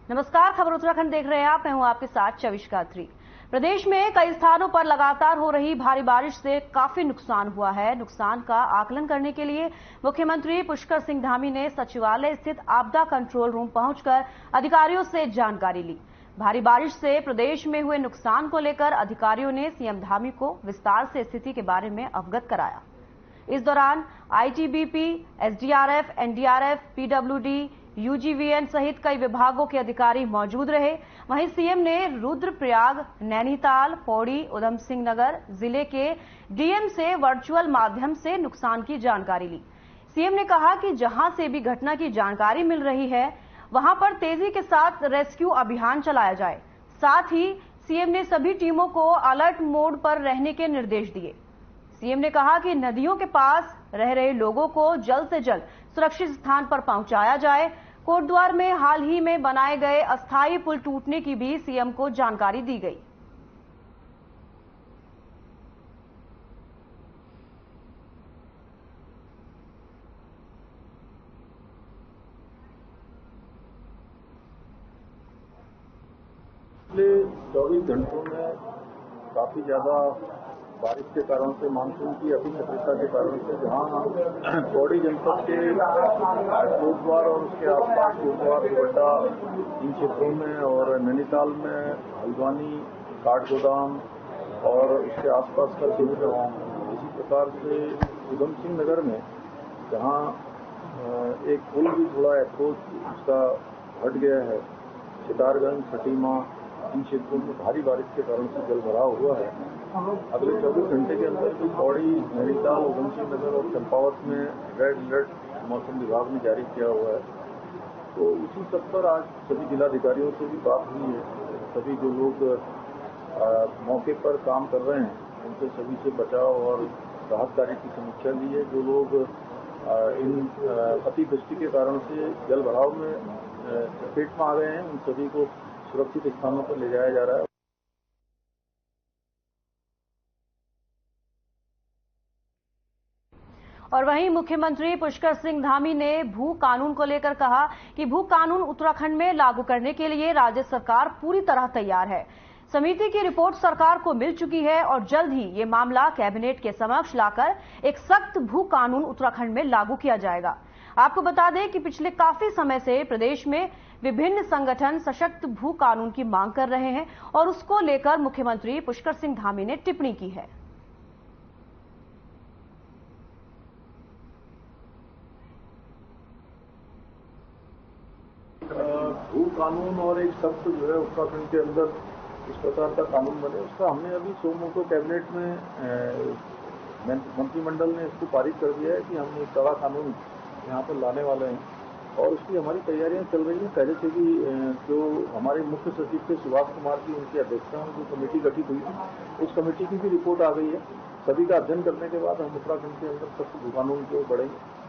नमस्कार, खबर उत्तराखंड देख रहे हैं आप। मैं हूं आपके साथ चविष्का अत्री। प्रदेश में कई स्थानों पर लगातार हो रही भारी बारिश से काफी नुकसान हुआ है। नुकसान का आकलन करने के लिए मुख्यमंत्री पुष्कर सिंह धामी ने सचिवालय स्थित आपदा कंट्रोल रूम पहुंचकर अधिकारियों से जानकारी ली। भारी बारिश से प्रदेश में हुए नुकसान को लेकर अधिकारियों ने सीएम धामी को विस्तार से स्थिति के बारे में अवगत कराया। इस दौरान आईटीबीपी, एसडीआरएफ, एनडीआरएफ, पीडब्ल्यूडी, यूजीवीएन सहित कई विभागों के अधिकारी मौजूद रहे। वहीं सीएम ने रुद्रप्रयाग, नैनीताल, पौड़ी, उधम सिंह नगर जिले के डीएम से वर्चुअल माध्यम से नुकसान की जानकारी ली। सीएम ने कहा कि जहां से भी घटना की जानकारी मिल रही है वहां पर तेजी के साथ रेस्क्यू अभियान चलाया जाए। साथ ही सीएम ने सभी टीमों को अलर्ट मोड पर रहने के निर्देश दिए। सीएम ने कहा कि नदियों के पास रह रहे लोगों को जल्द से जल्द सुरक्षित स्थान पर पहुंचाया जाए। कोटद्वार में हाल ही में बनाए गए अस्थायी पुल टूटने की भी सीएम को जानकारी दी गई। पिछले 24 घंटों में काफी ज्यादा बारिश के कारण से, मानसून की अति सक्रियता के कारण से जहां पौड़ी जनपद के कोटद्वार और उसके आसपास कोटद्वार, दुबड्डा इन क्षेत्रों में और नैनीताल में हल्द्वानी, काठगोदाम और उसके आसपास का क्षेत्र, इसी प्रकार से उधम सिंह नगर में जहां एक पुल भी थोड़ा अप्रोच उसका हट गया है, सितारगंज, खटीमा इन क्षेत्रों में भारी बारिश के कारण से जल भराव हुआ है। अगले 24 घंटे के अंदर भी पौड़ी, नैनीताल, उधम सिंह नगर और चंपावत में रेड अलर्ट मौसम विभाग ने जारी किया हुआ है। तो उसी सब पर आज सभी जिलाधिकारियों से भी बात हुई है। सभी जो लोग मौके पर काम कर रहे हैं उनसे सभी से बचाव और राहत कार्य की समीक्षा ली है। जो लोग इन अतिवृष्टि के कारण से जल भराव में चपेट में आ गए हैं उन सभी को सुरक्षित स्थानों पर ले जाया जा रहा है। और वहीं मुख्यमंत्री पुष्कर सिंह धामी ने भू कानून को लेकर कहा कि भू कानून उत्तराखंड में लागू करने के लिए राज्य सरकार पूरी तरह तैयार है। समिति की रिपोर्ट सरकार को मिल चुकी है और जल्द ही ये मामला कैबिनेट के समक्ष लाकर एक सख्त भू कानून उत्तराखंड में लागू किया जाएगा। आपको बता दें कि पिछले काफी समय से प्रदेश में विभिन्न संगठन सशक्त भू कानून की मांग कर रहे हैं और उसको लेकर मुख्यमंत्री पुष्कर सिंह धामी ने टिप्पणी की है। भू कानून और एक सख्त जो है उत्तराखंड के अंदर इस प्रकार का कानून बने, उसका हमने अभी सोमवार को कैबिनेट में मंत्रिमंडल ने इसको पारित कर दिया है कि हम एक बड़ा कानून यहाँ पर लाने वाले हैं और उसकी हमारी तैयारियां चल रही हैं। पहले से भी जो हमारे मुख्य सचिव थे सुभाष कुमार की, उनकी अध्यक्षता में जो कमेटी गठित हुई थी उस कमेटी की भी रिपोर्ट आ गई है। सभी का अध्ययन करने के बाद हम उत्तराखंड के अंदर सख्त भू कानून की ओर बढ़ेंगे।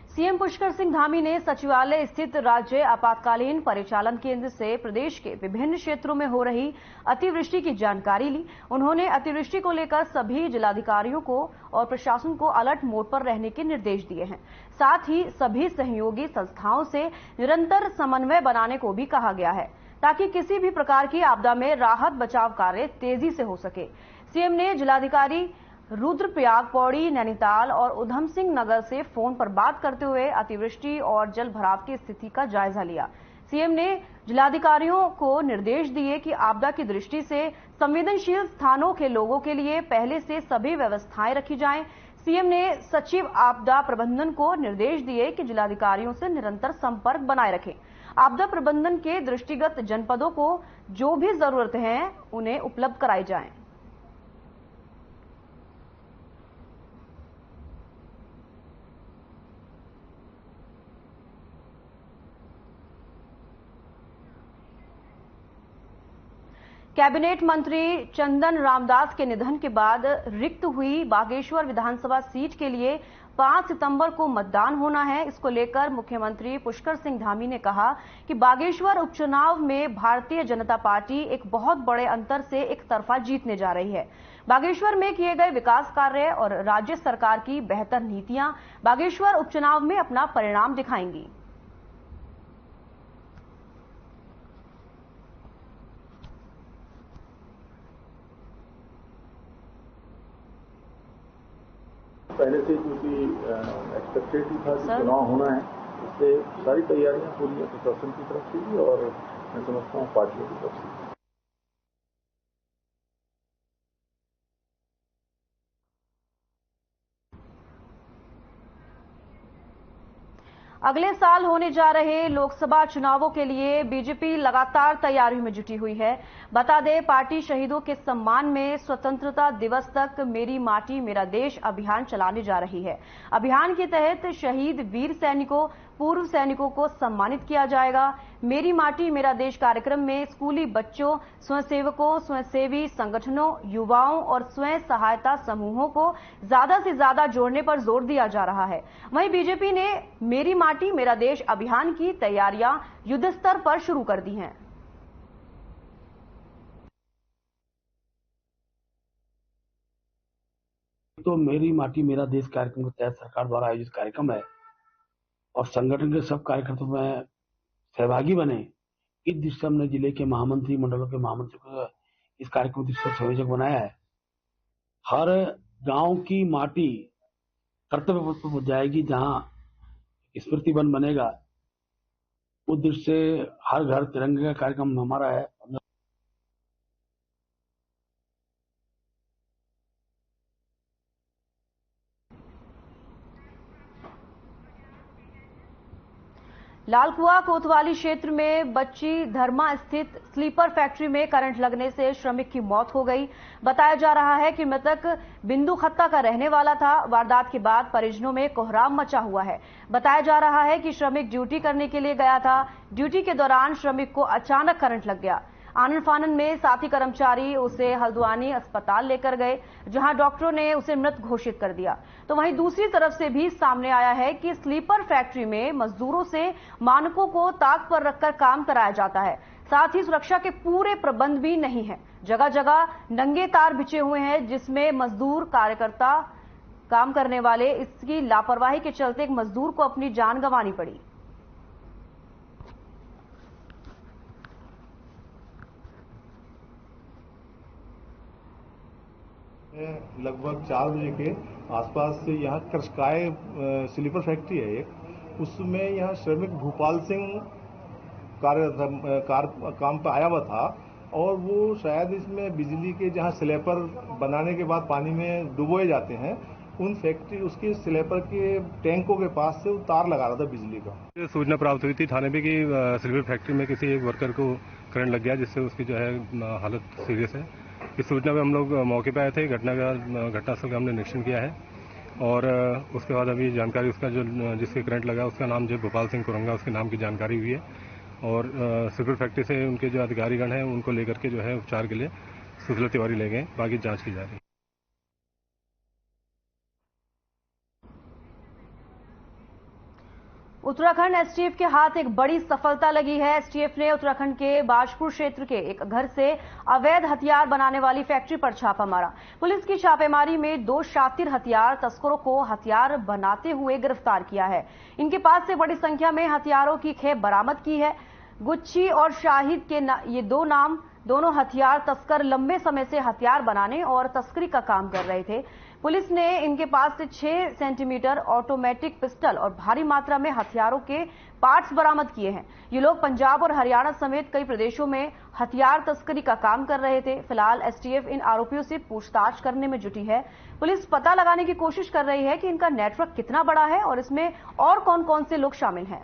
सीएम पुष्कर सिंह धामी ने सचिवालय स्थित राज्य आपातकालीन परिचालन केंद्र से प्रदेश के विभिन्न क्षेत्रों में हो रही अतिवृष्टि की जानकारी ली। उन्होंने अतिवृष्टि को लेकर सभी जिलाधिकारियों को और प्रशासन को अलर्ट मोड पर रहने के निर्देश दिए हैं। साथ ही सभी सहयोगी संस्थाओं से निरंतर समन्वय बनाने को भी कहा गया है ताकि किसी भी प्रकार की आपदा में राहत बचाव कार्य तेजी से हो सके। सीएम ने जिलाधिकारी रुद्रप्रयाग, पौड़ी, नैनीताल और उधम सिंह नगर से फोन पर बात करते हुए अतिवृष्टि और जल भराव की स्थिति का जायजा लिया। सीएम ने जिलाधिकारियों को निर्देश दिए कि आपदा की दृष्टि से संवेदनशील स्थानों के लोगों के लिए पहले से सभी व्यवस्थाएं रखी जाएं। सीएम ने सचिव आपदा प्रबंधन को निर्देश दिए कि जिलाधिकारियों से निरंतर संपर्क बनाए रखें। आपदा प्रबंधन के दृष्टिगत जनपदों को जो भी जरूरत है उन्हें उपलब्ध कराई जाए। कैबिनेट मंत्री चंदन रामदास के निधन के बाद रिक्त हुई बागेश्वर विधानसभा सीट के लिए 5 सितंबर को मतदान होना है। इसको लेकर मुख्यमंत्री पुष्कर सिंह धामी ने कहा कि बागेश्वर उपचुनाव में भारतीय जनता पार्टी एक बहुत बड़े अंतर से एक तरफा जीतने जा रही है। बागेश्वर में किए गए विकास कार्य और राज्य सरकार की बेहतर नीतियां बागेश्वर उपचुनाव में अपना परिणाम दिखाएंगी। पहले से क्योंकि एक्सपेक्टेड ही था कि चुनाव होना है, इससे सारी तैयारियां पूरी हैं प्रशासन की तरफ से भी और मैं समझता हूँ पार्टियों की तरफ से। अगले साल होने जा रहे लोकसभा चुनावों के लिए बीजेपी लगातार तैयारियों में जुटी हुई है। बता दें, पार्टी शहीदों के सम्मान में स्वतंत्रता दिवस तक मेरी माटी मेरा देश अभियान चलाने जा रही है। अभियान के तहत शहीद वीर सैनिकों, पूर्व सैनिकों को सम्मानित किया जाएगा। मेरी माटी मेरा देश कार्यक्रम में स्कूली बच्चों, स्वयंसेवकों, स्वयंसेवी संगठनों, युवाओं और स्वयं सहायता समूहों को ज्यादा से ज्यादा जोड़ने पर जोर दिया जा रहा है। वहीं बीजेपी ने मेरी माटी मेरा देश अभियान की तैयारियां युद्ध स्तर पर शुरू कर दी हैं। तो मेरी माटी मेरा देश कार्यक्रम के तहत सरकार द्वारा आयोजित कार्यक्रम है और संगठन के सब कार्यकर्ताओं में सहभागी बने। इस दृष्टि से हमने जिले के महामंत्री, मंडलों के महामंत्री को इस कार्यक्रम की संयोजक बनाया है। हर गांव की माटी कर्तव्य पथ पर पहुंच जाएगी, जहां स्मृति वन बनेगा। उस दृष्टि से हर घर तिरंगे का कार्यक्रम हमारा है। लालकुआ कोतवाली क्षेत्र में बच्ची धर्मा स्थित स्लीपर फैक्ट्री में करंट लगने से श्रमिक की मौत हो गई। बताया जा रहा है कि मृतक बिंदु खत्ता का रहने वाला था। वारदात के बाद परिजनों में कोहराम मचा हुआ है। बताया जा रहा है कि श्रमिक ड्यूटी करने के लिए गया था। ड्यूटी के दौरान श्रमिक को अचानक करंट लग गया। आनन फानन में साथी कर्मचारी उसे हल्द्वानी अस्पताल लेकर गए, जहां डॉक्टरों ने उसे मृत घोषित कर दिया। तो वहीं दूसरी तरफ से भी सामने आया है कि स्लीपर फैक्ट्री में मजदूरों से मानकों को ताक पर रखकर काम कराया जाता है। साथ ही सुरक्षा के पूरे प्रबंध भी नहीं है। जगह जगह नंगे तार बिछे हुए हैं, जिसमें मजदूर कार्यकर्ता काम करने वाले। इसकी लापरवाही के चलते एक मजदूर को अपनी जान गंवानी पड़ी। लगभग 4 बजे के आसपास से यहाँ कृषकाय स्लीपर फैक्ट्री है एक, उसमें यहाँ श्रमिक भूपाल सिंह काम पर आया हुआ था और वो शायद इसमें बिजली के जहाँ स्लीपर बनाने के बाद पानी में डुबोए जाते हैं, उन फैक्ट्री उसके स्लीपर के टैंकों के पास से तार लगा रहा था बिजली का। सूचना प्राप्त हुई थी थाने में कि स्लीपर फैक्ट्री में किसी एक वर्कर को करंट लग गया, जिससे उसकी जो है हालत सीरियस है। इस सूचना पे हम लोग मौके पे आए थे। घटनास्थल का हमने निरीक्षण किया है और उसके बाद अभी जानकारी उसका जो जिसके करंट लगा उसका नाम जो भोपाल सिंह कुरंगा, उसके नाम की जानकारी हुई है और स्लीपर फैक्ट्री से उनके जो अधिकारीगण हैं उनको लेकर के जो है उपचार के लिए सुशीला तिवारी ले गए। बाकी जांच की जा रही है। उत्तराखंड एसटीएफ के हाथ एक बड़ी सफलता लगी है। एसटीएफ ने उत्तराखंड के बाजपुर क्षेत्र के एक घर से अवैध हथियार बनाने वाली फैक्ट्री पर छापा मारा। पुलिस की छापेमारी में 2 शातिर हथियार तस्करों को हथियार बनाते हुए गिरफ्तार किया है। इनके पास से बड़ी संख्या में हथियारों की खेप बरामद की है। गुच्छी और शाहिद के ये दोनों हथियार तस्कर लंबे समय से हथियार बनाने और तस्करी का काम कर रहे थे। पुलिस ने इनके पास से 6 सेंटीमीटर ऑटोमेटिक पिस्टल और भारी मात्रा में हथियारों के पार्ट्स बरामद किए हैं। ये लोग पंजाब और हरियाणा समेत कई प्रदेशों में हथियार तस्करी का काम कर रहे थे। फिलहाल एसटीएफ इन आरोपियों से पूछताछ करने में जुटी है। पुलिस पता लगाने की कोशिश कर रही है कि इनका नेटवर्क कितना बड़ा है और इसमें और कौन कौन से लोग शामिल हैं।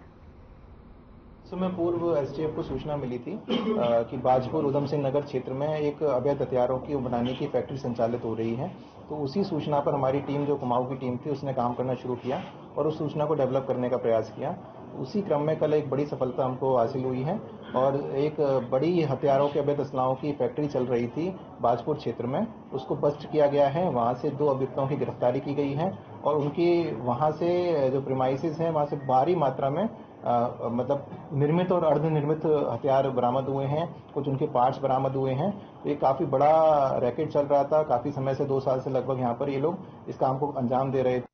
समय पूर्व एसटीएफ को सूचना मिली थी कि बाजपुर उधम सिंह नगर क्षेत्र में एक अवैध हथियारों की बनाने की फैक्ट्री संचालित हो रही है। तो उसी सूचना पर हमारी टीम, जो कुमाऊं की टीम थी, उसने काम करना शुरू किया और उस सूचना को डेवलप करने का प्रयास किया। उसी क्रम में कल एक बड़ी सफलता हमको हासिल हुई है और एक बड़ी हथियारों के अवैध असलाहों की फैक्ट्री चल रही थी बाजपुर क्षेत्र में, उसको बस्ट किया गया है। वहां से 2 अभियुक्तों की गिरफ्तारी की गई है और उनकी वहां से जो प्रीमाइसेस हैं वहां से भारी मात्रा में मतलब निर्मित और अर्धनिर्मित हथियार बरामद हुए हैं, कुछ उनके पार्ट्स बरामद हुए हैं। तो ये काफी बड़ा रैकेट चल रहा था, काफी समय से 2 साल से लगभग यहाँ पर ये लोग इस काम को अंजाम दे रहे थे।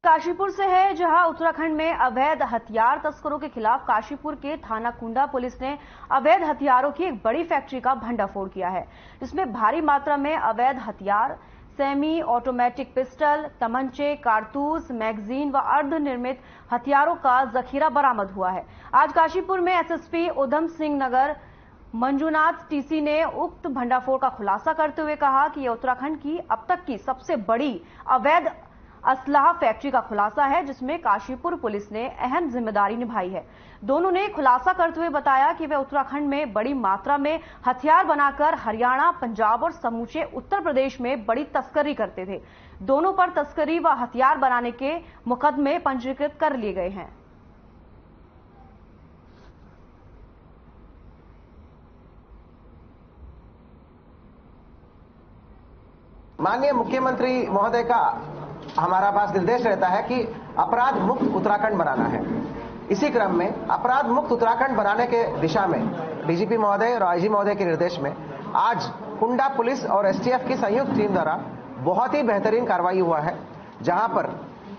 काशीपुर से है, जहां उत्तराखंड में अवैध हथियार तस्करों के खिलाफ काशीपुर के थाना कुंडा पुलिस ने अवैध हथियारों की एक बड़ी फैक्ट्री का भंडाफोड़ किया है, जिसमें भारी मात्रा में अवैध हथियार, सेमी ऑटोमेटिक पिस्टल, तमंचे, कारतूस, मैगजीन व अर्धनिर्मित हथियारों का जखीरा बरामद हुआ है। आज काशीपुर में एसएसपी उधम सिंह नगर मंजूनाथ टीसी ने उक्त भंडाफोड़ का खुलासा करते हुए कहा कि यह उत्तराखंड की अब तक की सबसे बड़ी अवैध असलाह फैक्ट्री का खुलासा है, जिसमें काशीपुर पुलिस ने अहम जिम्मेदारी निभाई है। दोनों ने खुलासा करते हुए बताया कि वे उत्तराखंड में बड़ी मात्रा में हथियार बनाकर हरियाणा, पंजाब और समूचे उत्तर प्रदेश में बड़ी तस्करी करते थे। दोनों पर तस्करी व हथियार बनाने के मुकदमे पंजीकृत कर लिए गए हैं। माननीय मुख्यमंत्री महोदय का हमारा पास निर्देश रहता है कि अपराध मुक्त उत्तराखंड बनाना है। इसी क्रम में अपराध मुक्त उत्तराखंड बनाने के दिशा में डीजीपी महोदय और आईजी महोदय के निर्देश में आज कुंडा पुलिस और एसटीएफ की संयुक्त टीम द्वारा बहुत ही बेहतरीन कार्रवाई हुआ है, जहां पर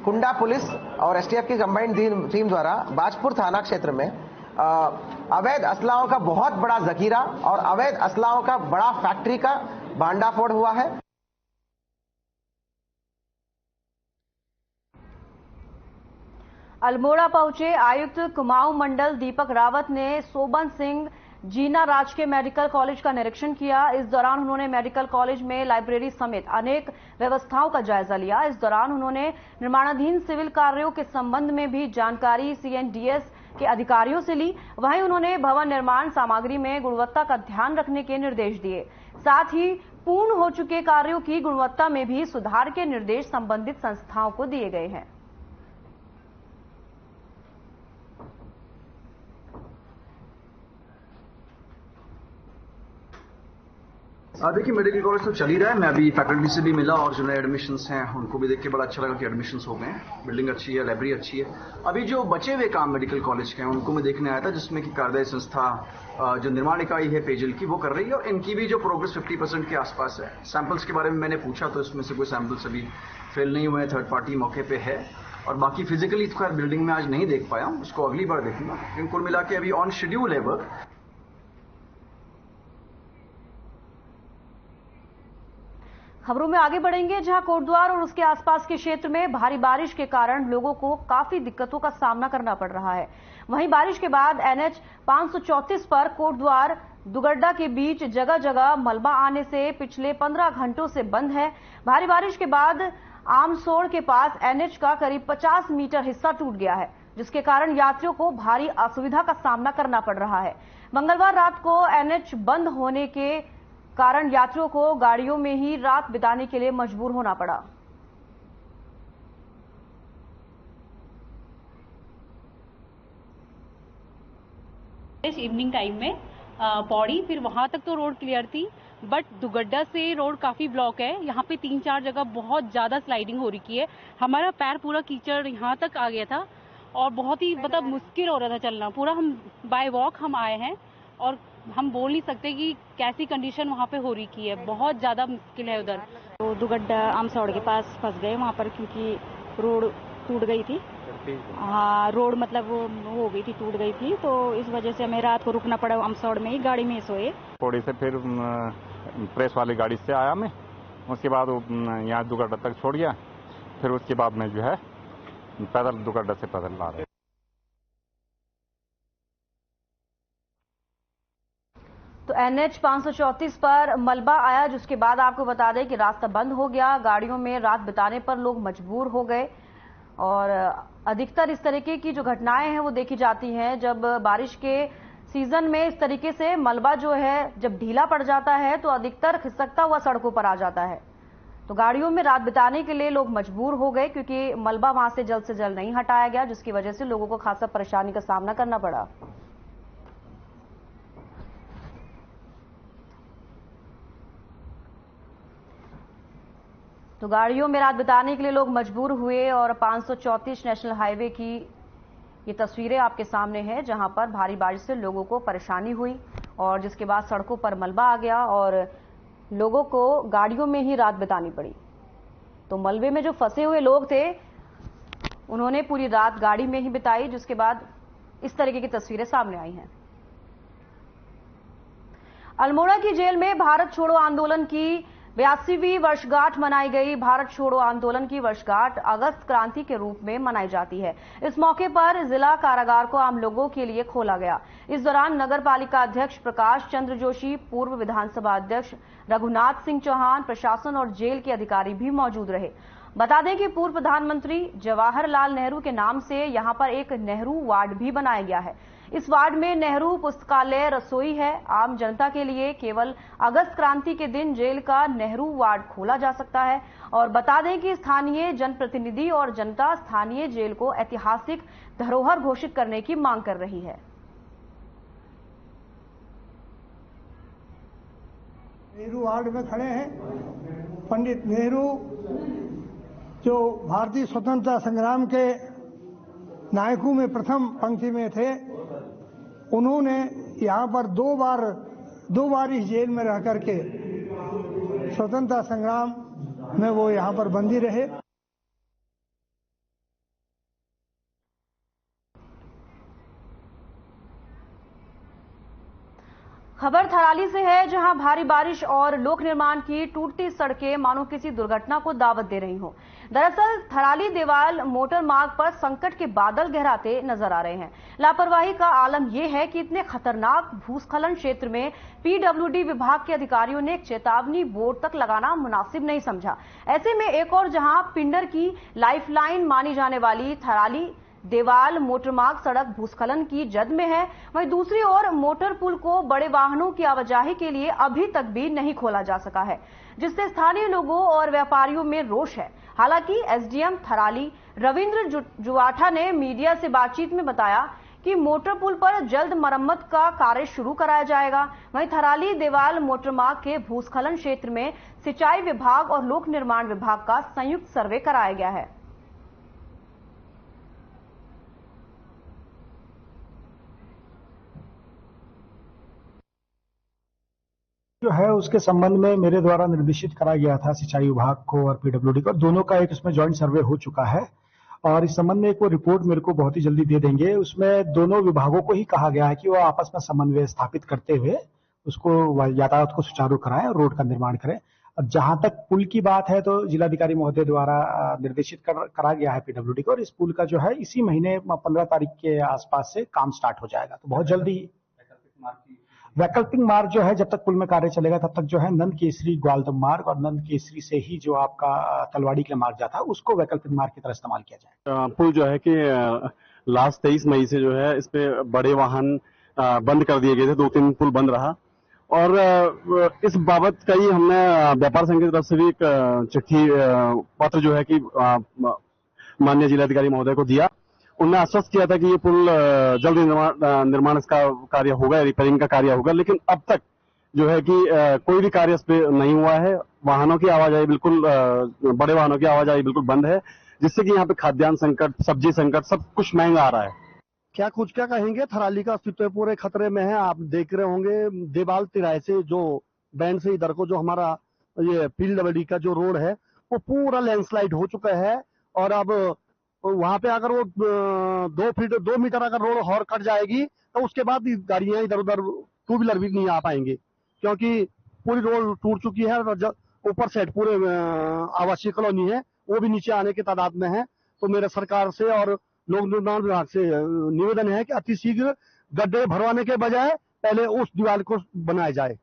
कुंडा पुलिस और एसटीएफ की कंबाइंड टीम द्वारा बाजपुर थाना क्षेत्र में अवैध असलाहों का बहुत बड़ा जखीरा और अवैध असलाहों का बड़ा फैक्ट्री का भांडाफोड़ हुआ है। अल्मोड़ा पहुंचे आयुक्त कुमाऊं मंडल दीपक रावत ने सोबन सिंह जीना राज के मेडिकल कॉलेज का निरीक्षण किया। इस दौरान उन्होंने मेडिकल कॉलेज में लाइब्रेरी समेत अनेक व्यवस्थाओं का जायजा लिया। इस दौरान उन्होंने निर्माणाधीन सिविल कार्यों के संबंध में भी जानकारी सीएनडीएस के अधिकारियों से ली। वहीं उन्होंने भवन निर्माण सामग्री में गुणवत्ता का ध्यान रखने के निर्देश दिए। साथ ही पूर्ण हो चुके कार्यों की गुणवत्ता में भी सुधार के निर्देश संबंधित संस्थाओं को दिए गए हैं। देखिए, मेडिकल कॉलेज तो चल ही रहा है। मैं अभी फैकल्टी से भी मिला और जो नए एडमिशन्स हैं उनको भी देख के बड़ा अच्छा लगा कि एडमिशन्स हो गए हैं। बिल्डिंग अच्छी है, लाइब्रेरी अच्छी है। अभी जो बचे हुए काम मेडिकल कॉलेज के हैं उनको मैं देखने आया था, जिसमें कि कार्यदायी संस्था जो निर्माण इकाई है पेयजल की वो कर रही है और इनकी भी जो प्रोग्रेस 50% के आसपास है। सैंपल्स के बारे में मैंने पूछा तो इसमें से कोई सैंपल्स अभी फेल नहीं हुए हैं, थर्ड पार्टी मौके पे है। और बाकी फिजिकली तो खैर बिल्डिंग में आज नहीं देख पाया हूँ, उसको अगली बार देखूंगा। लेकिन कुल मिला के अभी ऑन शेड्यूल है वर्क। खबरों में आगे बढ़ेंगे, जहां कोटद्वार और उसके आसपास के क्षेत्र में भारी बारिश के कारण लोगों को काफी दिक्कतों का सामना करना पड़ रहा है। वहीं बारिश के बाद एनएच 534 पर कोटद्वार दुगड्डा के बीच जगह जगह मलबा आने से पिछले 15 घंटों से बंद है। भारी बारिश के बाद आमसोड़ के पास एनएच का करीब 50 मीटर हिस्सा टूट गया है, जिसके कारण यात्रियों को भारी असुविधा का सामना करना पड़ रहा है। मंगलवार रात को एनएच बंद होने के कारण यात्रियों को गाड़ियों में ही रात बिताने के लिए मजबूर होना पड़ा। इवनिंग टाइम में पौड़ी, फिर वहां तक तो रोड क्लियर थी, बट दुगड्डा से रोड काफी ब्लॉक है। यहाँ पे 3-4 जगह बहुत ज्यादा स्लाइडिंग हो रही है। हमारा पैर पूरा कीचड़ यहाँ तक आ गया था और बहुत ही मतलब मुश्किल हो रहा था चलना। पूरा हम बाय वॉक हम आए हैं और हम बोल नहीं सकते कि कैसी कंडीशन वहाँ पे हो रही की है। बहुत ज्यादा मुश्किल है उधर। तो दुगड्डा आमसौड़ के पास फंस गए वहाँ पर, क्योंकि रोड टूट गई थी। हाँ, रोड मतलब वो हो गई थी, टूट गई थी, तो इस वजह से हमें रात को रुकना पड़ा। आमसौड़ में ही गाड़ी में सोए। पौड़ी से फिर प्रेस वाली गाड़ी से आया मैं, उसके बाद यहाँ दुगड्डा तक छोड़ गया। फिर उसके बाद मैं जो है पैदल दुगड्डा से पैदल ला रहे। तो एनएच 534 पर मलबा आया, जिसके बाद आपको बता दें कि रास्ता बंद हो गया। गाड़ियों में रात बिताने पर लोग मजबूर हो गए और अधिकतर इस तरीके की जो घटनाएं हैं वो देखी जाती हैं जब बारिश के सीजन में। इस तरीके से मलबा जो है जब ढीला पड़ जाता है तो अधिकतर खिसकता हुआ सड़कों पर आ जाता है। तो गाड़ियों में रात बिताने के लिए लोग मजबूर हो गए, क्योंकि मलबा वहां से जल्द नहीं हटाया गया, जिसकी वजह से लोगों को खासा परेशानी का सामना करना पड़ा। तो गाड़ियों में रात बिताने के लिए लोग मजबूर हुए और 534 नेशनल हाईवे की ये तस्वीरें आपके सामने हैं, जहां पर भारी बारिश से लोगों को परेशानी हुई और जिसके बाद सड़कों पर मलबा आ गया और लोगों को गाड़ियों में ही रात बितानी पड़ी। तो मलबे में जो फंसे हुए लोग थे उन्होंने पूरी रात गाड़ी में ही बिताई, जिसके बाद इस तरीके की तस्वीरें सामने आई हैं। अल्मोड़ा की जेल में भारत छोड़ो आंदोलन की 82वीं वर्षगांठ मनाई गई। भारत छोड़ो आंदोलन की वर्षगांठ अगस्त क्रांति के रूप में मनाई जाती है। इस मौके पर जिला कारागार को आम लोगों के लिए खोला गया। इस दौरान नगर पालिका अध्यक्ष प्रकाश चंद्र जोशी, पूर्व विधानसभा अध्यक्ष रघुनाथ सिंह चौहान, प्रशासन और जेल के अधिकारी भी मौजूद रहे। बता दें कि पूर्व प्रधानमंत्री जवाहरलाल नेहरू के नाम से यहां पर एक नेहरू वार्ड भी बनाया गया है। इस वार्ड में नेहरू पुस्तकालय, रसोई है। आम जनता के लिए केवल अगस्त क्रांति के दिन जेल का नेहरू वार्ड खोला जा सकता है। और बता दें कि स्थानीय जनप्रतिनिधि और जनता स्थानीय जेल को ऐतिहासिक धरोहर घोषित करने की मांग कर रही है। नेहरू वार्ड में खड़े हैं। पंडित नेहरू जो भारतीय स्वतंत्रता संग्राम के नायकों में प्रथम पंक्ति में थे, उन्होंने यहाँ पर दो बार इस जेल में रह करके स्वतंत्रता संग्राम में वो यहाँ पर बंदी रहे। खबर थराली से है, जहां भारी बारिश और लोक निर्माण की टूटती सड़कें मानो किसी दुर्घटना को दावत दे रही हों। दरअसल थराली देवाल मोटर मार्ग पर संकट के बादल गहराते नजर आ रहे हैं। लापरवाही का आलम यह है कि इतने खतरनाक भूस्खलन क्षेत्र में पीडब्ल्यूडी विभाग के अधिकारियों ने एक चेतावनी बोर्ड तक लगाना मुनासिब नहीं समझा। ऐसे में एक और जहां पिंडर की लाइफलाइन मानी जाने वाली थराली देवाल मोटरमार्ग सड़क भूस्खलन की जद में है, वहीं दूसरी ओर मोटर पुल को बड़े वाहनों की आवाजाही के लिए अभी तक भी नहीं खोला जा सका है, जिससे स्थानीय लोगों और व्यापारियों में रोष है। हालांकि एसडीएम थराली रविंद्र जुवाठा ने मीडिया से बातचीत में बताया कि मोटर पुल पर जल्द मरम्मत का कार्य शुरू कराया जाएगा। वहीं थराली देवाल मोटरमार्ग के भूस्खलन क्षेत्र में सिंचाई विभाग और लोक निर्माण विभाग का संयुक्त सर्वे कराया गया है। जो है उसके संबंध में मेरे द्वारा निर्देशित करा गया था सिंचाई विभाग को और पीडब्ल्यूडी को। दोनों का एक उसमें ज्वाइंट सर्वे हो चुका है और इस संबंध में एक वो रिपोर्ट मेरे को बहुत ही जल्दी दे देंगे। उसमें दोनों विभागों को ही कहा गया है कि वो आपस में समन्वय स्थापित करते हुए उसको यातायात को सुचारू कराएं और रोड का निर्माण करें। अब जहां तक पुल की बात है तो जिलाधिकारी महोदय द्वारा निर्देशित करा गया है पीडब्ल्यूडी को और इस पुल का जो है इसी महीने 15 तारीख के आसपास से काम स्टार्ट हो जाएगा। तो बहुत जल्दी वैकल्पिक मार्ग जो है जब तक पुल में कार्य चलेगा तब तक जो है नंद केसरी ग्वालदम मार्ग और नंद केसरी से ही जो आपका तलवाड़ी के मार्ग जाता है उसको वैकल्पिक मार्ग की तरह इस्तेमाल किया जाए। पुल जो है कि लास्ट 23 मई से जो है इस पे बड़े वाहन बंद कर दिए गए थे, 2-3 पुल बंद रहा और इस बाबत का ही हमने व्यापार संघ की तरफ से भी एक चिट्ठी पत्र जो है कि माननीय जिलाधिकारी महोदय को दिया। उन्होंने आश्वस्त किया था कि ये पुल जल्द निर्माण इसका कार्य होगा, रिपेयरिंग का कार्य होगा, लेकिन अब तक जो है कि कोई भी कार्य इस पे नहीं हुआ है। वाहनों की आवाजाही बिल्कुल बड़े वाहनों की आवाजाही बिल्कुल बंद है, जिससे कि यहाँ पे खाद्यान्न संकट, सब्जी संकट, सब कुछ महंगा आ रहा है। क्या कहेंगे, थराली का अस्तित्व पूरे खतरे में है। आप देख रहे होंगे देवाल तिराहे से जो बैंड से इधर को जो हमारा ये पीडब्ल्यूडी का जो रोड है वो पूरा लैंडस्लाइड हो चुका है और अब वहां पे अगर वो 2 मीटर अगर रोड और कट जाएगी तो उसके बाद गाड़ियां इधर उधर 2 व्हीलर भी नहीं आ पाएंगे, क्योंकि पूरी रोड टूट चुकी है और ऊपर साइड पूरे आवासीय कॉलोनी है वो भी नीचे आने के तादाद में है। तो मेरे सरकार से और लोक निर्माण विभाग से निवेदन है कि अतिशीघ्र गड्ढे भरवाने के बजाय पहले उस दीवार को बनाया जाए।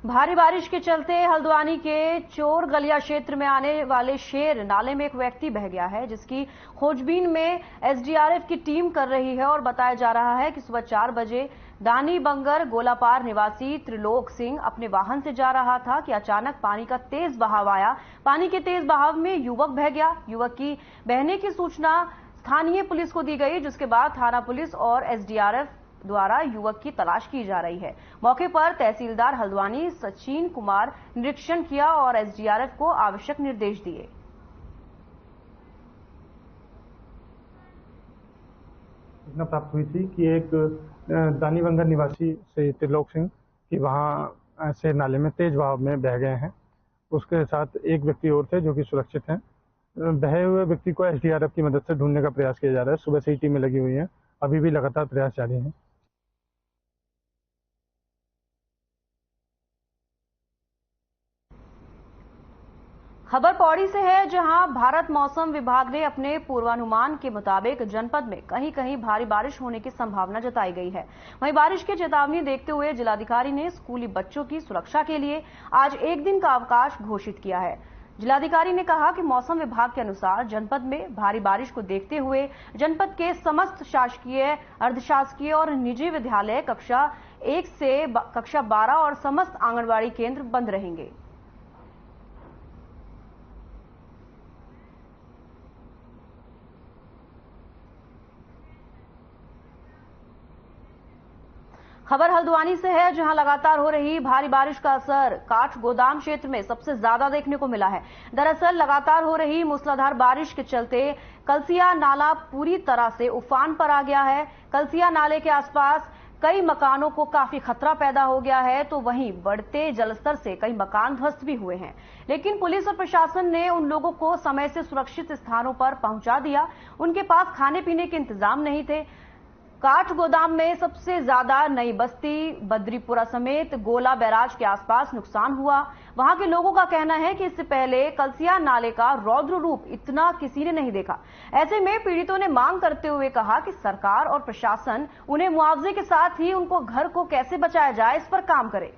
भारी बारिश के चलते हल्द्वानी के चोर गलिया क्षेत्र में आने वाले शेर नाले में एक व्यक्ति बह गया है, जिसकी खोजबीन में एसडीआरएफ की टीम कर रही है और बताया जा रहा है कि सुबह 4 बजे दानी बंगर गोलापार निवासी त्रिलोक सिंह अपने वाहन से जा रहा था कि अचानक पानी का तेज बहाव आया। पानी के तेज बहाव में युवक बह गया। युवक की बहने की सूचना स्थानीय पुलिस को दी गई, जिसके बाद थाना पुलिस और एसडीआरएफ द्वारा युवक की तलाश की जा रही है। मौके पर तहसीलदार हल्द्वानी सचिन कुमार निरीक्षण किया और एसडीआरएफ को आवश्यक निर्देश दिए। सूचना प्राप्त हुई थी कि एक दानीबंदर निवासी से त्रिलोक सिंह की वहां से नाले में तेज बहाव में बह गए हैं। उसके साथ एक व्यक्ति और थे जो कि सुरक्षित हैं। बहे हुए व्यक्ति को एसडीआरएफ की मदद से ढूंढने का प्रयास किया जा रहा है। सुबह से ही टीमें लगी हुई हैं, अभी भी लगातार प्रयास जारी है। खबर पौड़ी से है, जहां भारत मौसम विभाग ने अपने पूर्वानुमान के मुताबिक जनपद में कहीं कहीं भारी बारिश होने की संभावना जताई गई है। वहीं बारिश की चेतावनी देखते हुए जिलाधिकारी ने स्कूली बच्चों की सुरक्षा के लिए आज एक दिन का अवकाश घोषित किया है। जिलाधिकारी ने कहा कि मौसम विभाग के अनुसार जनपद में भारी बारिश को देखते हुए जनपद के समस्त शासकीय, अर्धशासकीय और निजी विद्यालय कक्षा 1 से कक्षा 12 और समस्त आंगनबाड़ी केंद्र बंद रहेंगे। खबर हल्द्वानी से है, जहां लगातार हो रही भारी बारिश का असर काठ गोदाम क्षेत्र में सबसे ज्यादा देखने को मिला है। दरअसल लगातार हो रही मूसलाधार बारिश के चलते कलसिया नाला पूरी तरह से उफान पर आ गया है। कलसिया नाले के आसपास कई मकानों को काफी खतरा पैदा हो गया है, तो वहीं बढ़ते जलस्तर से कई मकान ध्वस्त भी हुए हैं। लेकिन पुलिस और प्रशासन ने उन लोगों को समय से सुरक्षित स्थानों पर पहुंचा दिया। उनके पास खाने पीने के इंतजाम नहीं थे। काठ गोदाम में सबसे ज्यादा नई बस्ती, बद्रीपुरा समेत गोला बैराज के आसपास नुकसान हुआ। वहां के लोगों का कहना है कि इससे पहले कलसिया नाले का रौद्र रूप इतना किसी ने नहीं देखा। ऐसे में पीड़ितों ने मांग करते हुए कहा कि सरकार और प्रशासन उन्हें मुआवजे के साथ ही उनको घर को कैसे बचाया जाए, इस पर काम करे।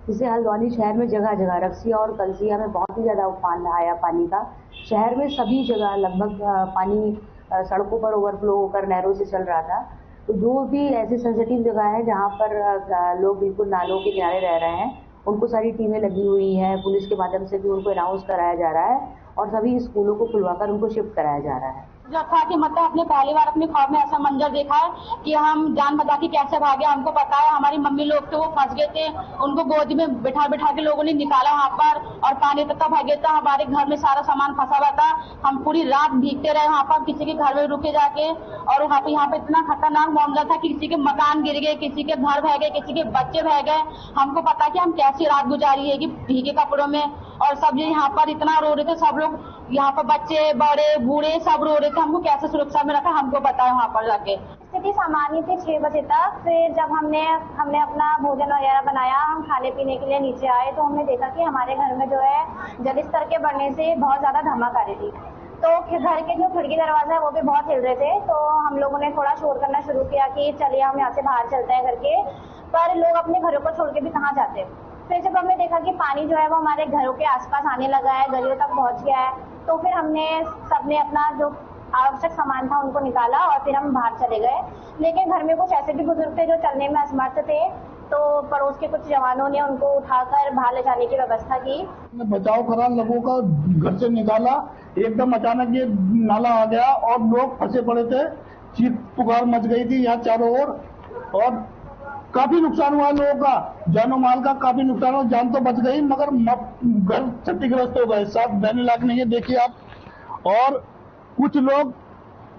जिससे हल्द्वानी शहर में जगह जगह रक्सिया और कलसिया में बहुत ही ज्यादा उफान आया पानी का। शहर में सभी जगह लगभग पानी सड़कों पर ओवरफ्लो होकर नहरों से चल रहा था। तो जो भी ऐसी सेंसिटिव जगह है जहां पर लोग बिल्कुल नालों के किनारे रह रहे हैं, उनको सारी टीमें लगी हुई है। पुलिस के माध्यम से भी उनको अनाउंस कराया जा रहा है और सभी स्कूलों को खुलवाकर उनको शिफ्ट कराया जा रहा है। जब था कि मतलब अपने पहली बार अपने ख्वाब में ऐसा मंजर देखा है कि हम जान बचा के कैसे भागे। हमको पता है हमारी मम्मी लोग थे वो फंस गए थे, उनको गोद में बिठा बिठा के लोगों ने निकाला वहाँ पर और पानी तक का भागे था। हमारे घर में सारा सामान फंसा हुआ था। हम पूरी रात भीगते रहे वहाँ पर, किसी के घर में रुके जाके। और यहाँ पे इतना खतरनाक मामला था कि किसी के मकान गिर गए, किसी के घर बह गए, किसी के बच्चे बह गए। हमको पता कि हम कैसी रात गुजारी है कि भीगे कपड़ों में। और सब यहाँ पर इतना रो रहे थे, सब लोग यहाँ पर बच्चे बड़े बूढ़े सब रो रहे थे। हमको कैसे सुरक्षा में रखा हमको पता है वहाँ पर जाके। स्थिति सामान्य थी 6 बजे तक। फिर जब हमने अपना भोजन वगैरह बनाया, हम खाने पीने के लिए नीचे आए तो हमने देखा कि हमारे घर में जो है जल स्तर के बढ़ने से बहुत ज्यादा धमक आ रही थी। तो घर के जो खिड़की दरवाजा है वो भी बहुत हिल रहे थे। तो हम लोगों ने थोड़ा शोर करना शुरू किया कि चलिए हम यहाँ से बाहर चलते हैं करके। पर लोग अपने घरों को छोड़ के भी कहाँ जाते। फिर जब हमने देखा कि पानी जो है वो हमारे घरों के आसपास आने लगा है, गलियों तक पहुंच गया है, तो फिर सबने अपना जो आवश्यक सामान था उनको निकाला और फिर हम बाहर चले गए। लेकिन घर में कुछ ऐसे भी बुजुर्ग थे जो चलने में असमर्थ थे, तो पड़ोस के कुछ जवानों ने उनको उठाकर बाहर ले जाने की व्यवस्था की। बचाव करा, लोगों का घर से निकाला। एकदम अचानक ये नाला आ गया और लोग फंसे पड़े थे। चीख पुकार मच गई थी यहाँ चारों ओर और काफी नुकसान हुआ लोगों का, जानो माल का काफी नुकसान हुआ। जान तो बच गई मगर घर क्षतिग्रस्त हो गए। साफ बहने लायक नहीं है, देखिए आप। और कुछ लोग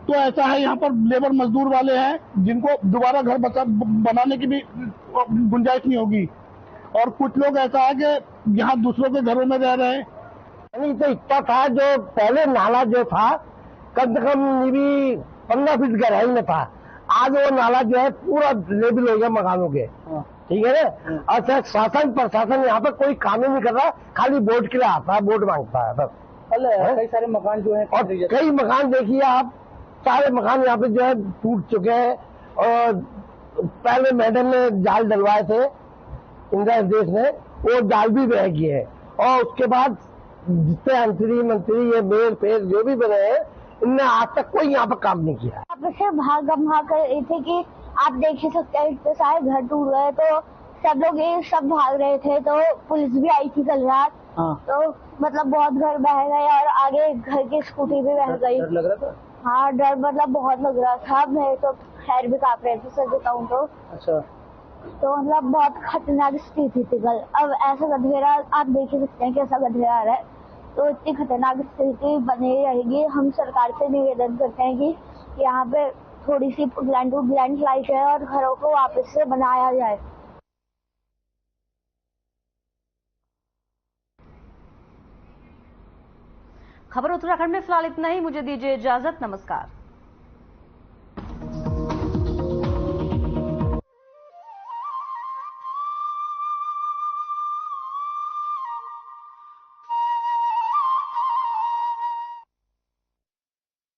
तो ऐसा है यहाँ पर लेबर मजदूर वाले हैं जिनको दोबारा घर बनाने की भी गुंजाइश नहीं होगी। और कुछ लोग ऐसा है कि यहाँ दूसरों के घरों में रह रहे हैं। तो इतना था, जो पहले नाला जो था कम से कम 15 फीट गहराई में था। आज वो नाला जो है पूरा लेवल हो गया मकानों के, ठीक है ना। अच्छा, शासन प्रशासन यहाँ पर कोई काम ही नहीं कर रहा, खाली वोट के लिए आता है, वोट मांगता है बस। कई सारे मकान जो है और कई मकान देखिए आप, सारे मकान यहाँ पे जो है टूट चुके हैं। और पहले मैडम ने जाल डलवाए थे इंदिरा देश ने, वो जाल भी बह गए हैं। और उसके बाद जितने मंत्री ये मेयर फेर जो भी बने हैं, इनने आज तक कोई यहाँ पर काम नहीं किया। आप से भाग कर रहे थे कि आप देख ही सकते हैं इतने सारे घर टूट गए। तो सब लोग ये सब भाग रहे थे तो पुलिस भी आई थी कल रात। तो मतलब बहुत घर बह गए और आगे घर की स्कूटी भी बह गई। डर लग रहा था? हाँ, डर मतलब बहुत लग रहा था। मैं तो पैर भी कांप रहे थे, सच बताऊं तो। अच्छा। तो मतलब बहुत खतरनाक स्थिति थी कल। अब ऐसा गधेरा आप देख ही सकते हैं कैसा गधेरा आ रहा है, तो इतनी खतरनाक स्थिति बनी रहेगी। हम सरकार से निवेदन करते हैं कि यहाँ पे थोड़ी सी लैंडस्लाइड है और घरों को वापस से बनाया जाए। खबर उत्तराखंड में फिलहाल इतना ही। मुझे दीजिए इजाजत। नमस्कार।